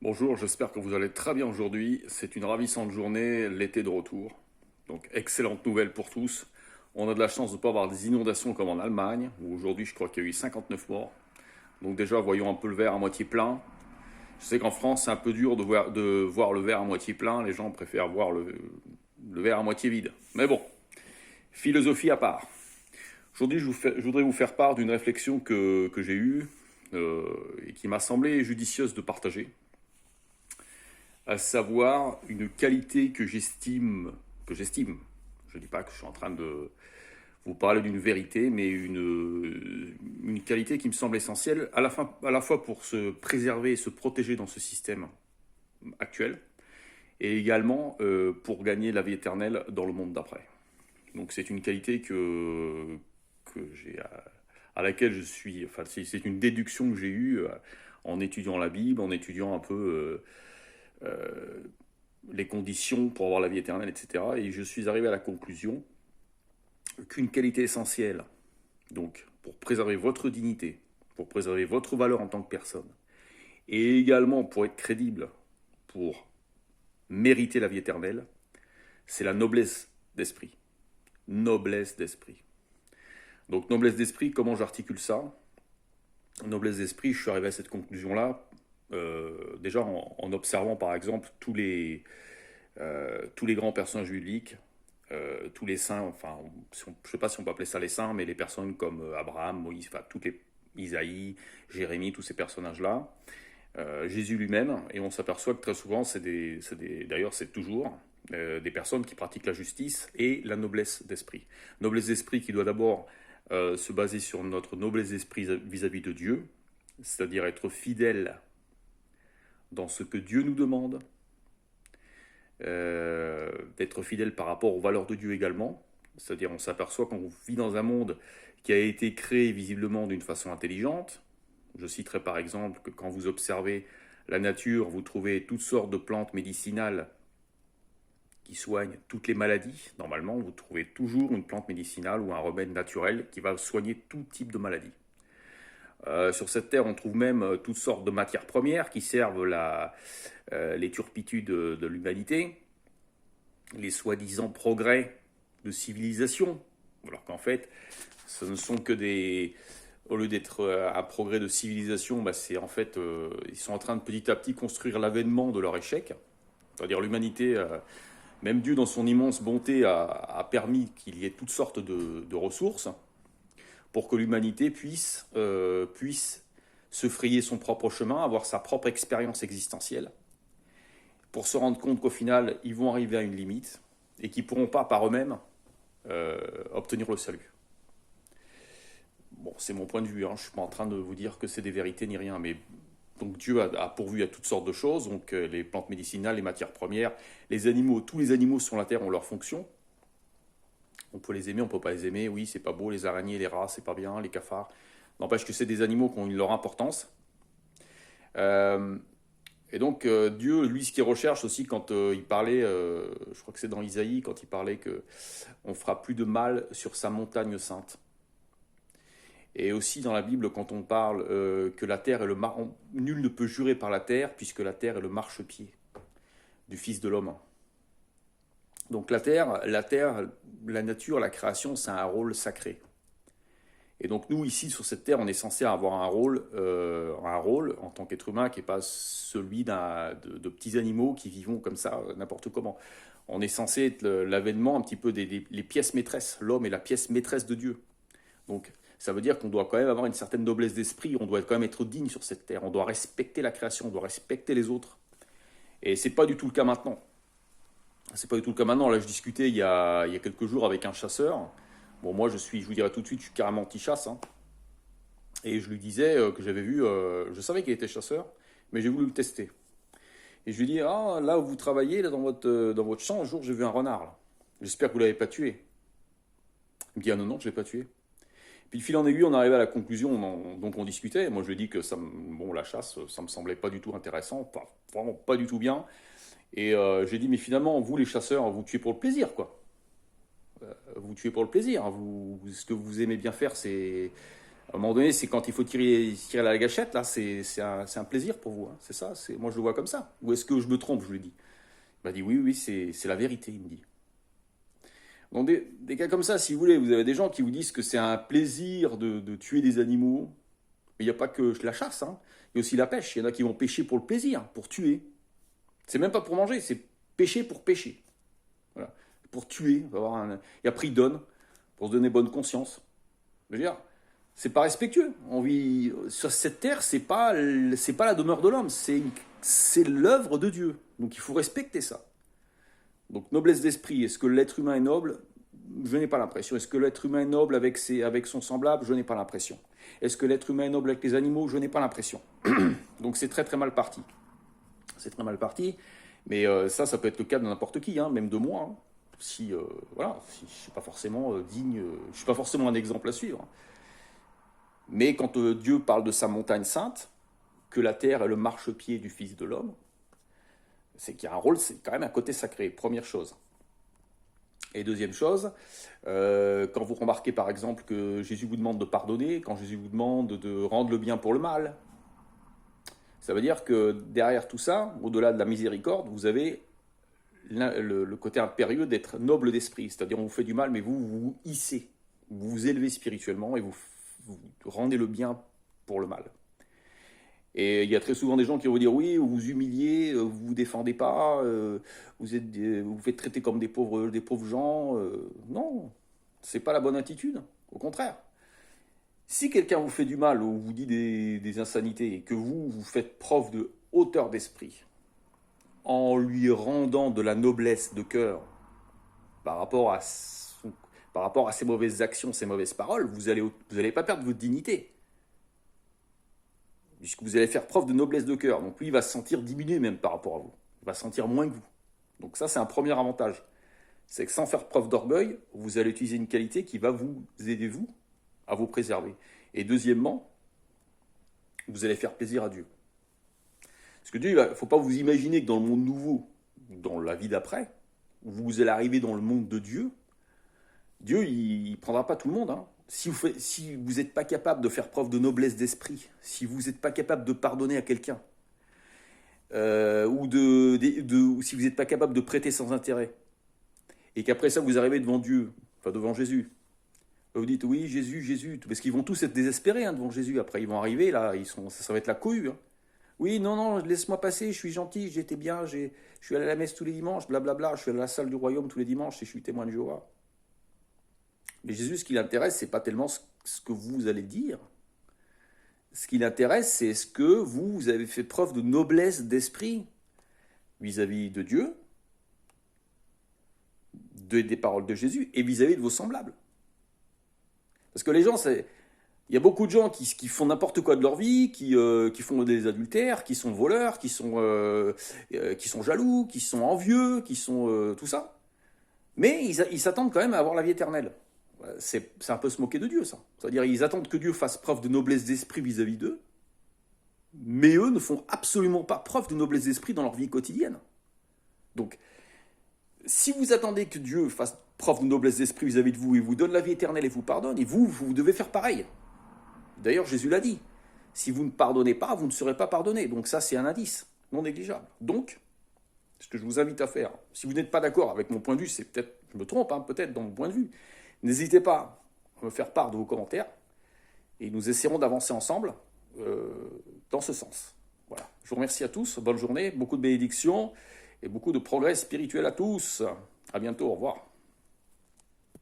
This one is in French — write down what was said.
Bonjour, j'espère que vous allez très bien aujourd'hui. C'est une ravissante journée, l'été de retour. Donc, excellente nouvelle pour tous. On a de la chance de ne pas avoir des inondations comme en Allemagne, où aujourd'hui je crois qu'il y a eu 59 morts. Donc déjà, voyons un peu le verre à moitié plein. Je sais qu'en France, c'est un peu dur de voir le verre à moitié plein. Les gens préfèrent voir le verre à moitié vide. Mais bon, philosophie à part. Aujourd'hui, je voudrais vous faire part d'une réflexion que j'ai eue et qui m'a semblé judicieuse de partager, à savoir une qualité que j'estime, je ne dis pas que je suis en train de vous parler d'une vérité, mais une qualité qui me semble essentielle, à la fois pour se préserver et se protéger dans ce système actuel, et également pour gagner la vie éternelle dans le monde d'après. Donc c'est une qualité que j'ai, à laquelle je suis, enfin c'est une déduction que j'ai eue en étudiant la Bible, en étudiant un peu les conditions pour avoir la vie éternelle, etc. Et je suis arrivé à la conclusion qu'une qualité essentielle, donc pour préserver votre dignité, pour préserver votre valeur en tant que personne, et également pour être crédible, pour mériter la vie éternelle, c'est la noblesse d'esprit. Noblesse d'esprit. Donc noblesse d'esprit, comment j'articule ça? Noblesse d'esprit, je suis arrivé à cette conclusion-là, déjà en observant par exemple tous les grands personnages bibliques, tous les saints, enfin, je ne sais pas si on peut appeler ça les saints, mais les personnes comme Abraham, Moïse, enfin, Isaïe, Jérémie, tous ces personnages-là, Jésus lui-même, et on s'aperçoit que très souvent, d'ailleurs c'est toujours des personnes qui pratiquent la justice et la noblesse d'esprit. Noblesse d'esprit qui doit d'abord se baser sur notre noblesse d'esprit vis-à-vis de Dieu, c'est-à-dire être fidèle dans ce que Dieu nous demande, d'être fidèle par rapport aux valeurs de Dieu également. C'est-à-dire on s'aperçoit qu'on vit dans un monde qui a été créé visiblement d'une façon intelligente. Je citerai par exemple que quand vous observez la nature, vous trouvez toutes sortes de plantes médicinales qui soignent toutes les maladies. Normalement, vous trouvez toujours une plante médicinale ou un remède naturel qui va soigner tout type de maladie. Sur cette terre, on trouve même toutes sortes de matières premières qui servent les turpitudes de l'humanité, les soi-disant progrès de civilisation, alors qu'en fait, ce ne sont que des... Au lieu d'être un progrès de civilisation, bah c'est en fait, ils sont en train de petit à petit construire l'avènement de leur échec. C'est-à-dire l'humanité, même Dieu dans son immense bonté a permis qu'il y ait toutes sortes de ressources pour que l'humanité puisse se frayer son propre chemin, avoir sa propre expérience existentielle, pour se rendre compte qu'au final, ils vont arriver à une limite et qu'ils ne pourront pas par eux-mêmes obtenir le salut. Bon, c'est mon point de vue, hein. Je ne suis pas en train de vous dire que c'est des vérités ni rien, mais donc Dieu a pourvu à toutes sortes de choses, donc les plantes médicinales, les matières premières, les animaux, tous les animaux sur la Terre ont leur fonction. On peut les aimer, on peut pas les aimer, oui, c'est pas beau, les araignées, les rats, c'est pas bien, les cafards. N'empêche que c'est des animaux qui ont leur importance. Euh, et donc Dieu, lui, ce qu'il recherche aussi quand il parlait, je crois que c'est dans Isaïe, quand il parlait que on fera plus de mal sur sa montagne sainte. Et aussi dans la Bible, quand on parle que la terre est nul ne peut jurer par la terre, puisque la terre est le marchepied du Fils de l'homme. Donc la nature, la création, c'est un rôle sacré. Et donc nous, ici, sur cette terre, on est censé avoir un rôle en tant qu'être humain qui n'est pas celui de petits animaux qui vivent comme ça, n'importe comment. On est censé être l'avènement un petit peu les pièces maîtresses. L'homme est la pièce maîtresse de Dieu. Donc ça veut dire qu'on doit quand même avoir une certaine noblesse d'esprit, on doit quand même être digne sur cette terre, on doit respecter la création, on doit respecter les autres. Et c'est pas du tout le cas maintenant. C'est pas du tout le cas maintenant. Là, je discutais il y a quelques jours avec un chasseur. Bon, moi, je vous dirais tout de suite, je suis carrément anti-chasse, hein. Et je lui disais que j'avais vu, je savais qu'il était chasseur, mais j'ai voulu le tester. Et je lui dis, ah, là où vous travaillez, là, dans votre champ, un jour, j'ai vu un renard, là. J'espère que vous l'avez pas tué. Il me dit, ah non, non, je l'ai pas tué. Puis de fil en aiguille, on arrivait à la conclusion, donc on discutait. Moi, je lui ai dit que bon, la chasse, ça me semblait pas du tout intéressant, vraiment pas du tout bien. Et j'ai dit, mais finalement, vous, les chasseurs, vous tuez pour le plaisir, quoi. Vous tuez pour le plaisir, hein. Ce que vous aimez bien faire, c'est À un moment donné, c'est quand il faut tirer la gâchette, là, c'est un plaisir pour vous. Hein. C'est ça, moi je le vois comme ça. Ou est-ce que je me trompe, je lui dis. Il m'a dit oui, oui, c'est la vérité, il me dit. Donc des cas comme ça, si vous voulez, vous avez des gens qui vous disent que c'est un plaisir de tuer des animaux. Mais il n'y a pas que la chasse, hein. Il y a aussi la pêche. Il y en a qui vont pêcher pour le plaisir, pour tuer. C'est même pas pour manger, c'est pêcher pour pêcher. Voilà. Pour tuer. Et après, ils donnent pour se donner bonne conscience. Je veux dire, c'est pas respectueux. On vit sur cette terre, c'est pas la demeure de l'homme, c'est l'œuvre de Dieu. Donc il faut respecter ça. Donc noblesse d'esprit, est-ce que l'être humain est noble? Je n'ai pas l'impression. Est-ce que l'être humain est noble avec son semblable? Je n'ai pas l'impression. Est-ce que l'être humain est noble avec les animaux? Je n'ai pas l'impression. Donc c'est très très mal parti. C'est très mal parti, mais ça peut être le cas de n'importe qui, hein, même de moi. Hein. Si voilà, si je suis pas forcément digne, je suis pas forcément un exemple à suivre. Mais quand Dieu parle de sa montagne sainte, que la terre est le marchepied du Fils de l'homme, c'est qu'il y a un rôle, c'est quand même un côté sacré, première chose. Et deuxième chose, quand vous remarquez par exemple que Jésus vous demande de pardonner, quand Jésus vous demande de rendre le bien pour le mal, ça veut dire que derrière tout ça, au-delà de la miséricorde, vous avez le côté impérieux d'être noble d'esprit. C'est-à-dire on vous fait du mal, mais vous vous hissez, vous vous élevez spirituellement et vous rendez le bien pour le mal. Et il y a très souvent des gens qui vont vous dire oui, vous vous humiliez, vous vous défendez pas, vous faites traiter comme des pauvres gens. Non, c'est pas la bonne attitude. Au contraire. Si quelqu'un vous fait du mal ou vous dit des insanités et que vous faites preuve de hauteur d'esprit en lui rendant de la noblesse de cœur par rapport à ses mauvaises actions, ses mauvaises paroles, vous allez pas perdre votre dignité. Puisque vous allez faire preuve de noblesse de cœur. Donc lui, il va se sentir diminué même par rapport à vous. Il va se sentir moins que vous. Donc ça, c'est un premier avantage. C'est que sans faire preuve d'orgueil, vous allez utiliser une qualité qui va vous aider, vous, à vous préserver. Et deuxièmement, vous allez faire plaisir à Dieu. Parce que Dieu, il ne faut pas vous imaginer que dans le monde nouveau, dans la vie d'après, vous allez arriver dans le monde de Dieu. Dieu, il ne prendra pas tout le monde, hein. Si vous n'êtes pas capable de faire preuve de noblesse d'esprit, si vous n'êtes pas capable de pardonner à quelqu'un, ou si vous n'êtes pas capable de prêter sans intérêt, et qu'après ça vous arrivez devant Dieu, enfin devant Jésus, vous dites oui Jésus, Jésus, parce qu'ils vont tous être désespérés hein, devant Jésus. Après ils vont arriver là, ça va être la cohue. Hein. Oui non non, laisse-moi passer, je suis gentil, j'étais bien, je suis allé à la messe tous les dimanches, blablabla, je suis allé à la salle du royaume tous les dimanches et je suis témoin de Jéhovah. Mais Jésus, ce qui l'intéresse, c'est pas tellement ce que vous allez dire. Ce qui l'intéresse, c'est ce que vous avez fait preuve de noblesse d'esprit vis-à-vis de Dieu, des paroles de Jésus et vis-à-vis de vos semblables. Parce que les gens, il y a beaucoup de gens qui font n'importe quoi de leur vie, qui font des adultères, qui sont voleurs, qui sont jaloux, qui sont envieux, qui sont tout ça. Mais ils s'attendent quand même à avoir la vie éternelle. C'est un peu se moquer de Dieu, ça. C'est-à-dire ils attendent que Dieu fasse preuve de noblesse d'esprit vis-à-vis d'eux, mais eux ne font absolument pas preuve de noblesse d'esprit dans leur vie quotidienne. Donc, si vous attendez que Dieu fasse preuve de noblesse d'esprit vis-à-vis de vous et vous donne la vie éternelle et vous pardonne, et vous devez faire pareil. D'ailleurs, Jésus l'a dit. Si vous ne pardonnez pas, vous ne serez pas pardonné. Donc ça, c'est un indice non négligeable. Donc, ce que je vous invite à faire, si vous n'êtes pas d'accord avec mon point de vue, c'est peut-être, je me trompe, hein, peut-être dans mon point de vue, n'hésitez pas à me faire part de vos commentaires et nous essaierons d'avancer ensemble dans ce sens. Voilà. Je vous remercie à tous, bonne journée, beaucoup de bénédictions et beaucoup de progrès spirituel à tous. À bientôt, au revoir.